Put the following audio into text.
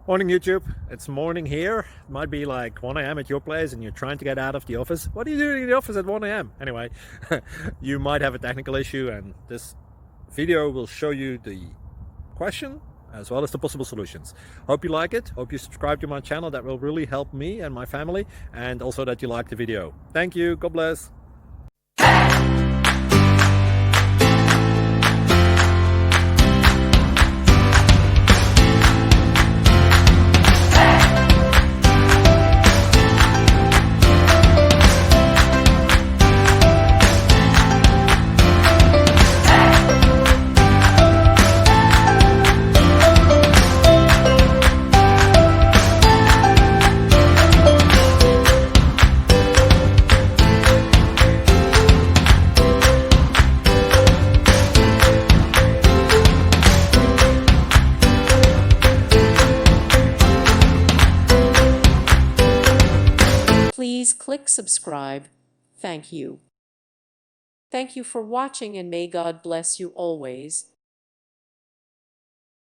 Morning YouTube, it's morning here. It might be like 1 a.m. at your place and you're trying to get out of the office. What are you doing in the office at 1 a.m.? Anyway, you might have a technical issue and this video will show you the question as well as the possible solutions. Hope you like it, hope you subscribe to my channel. That will really help me and my family, and also that you like the video. Thank you, God bless. Please click subscribe. Thank you. Thank you for watching, and may God bless you always.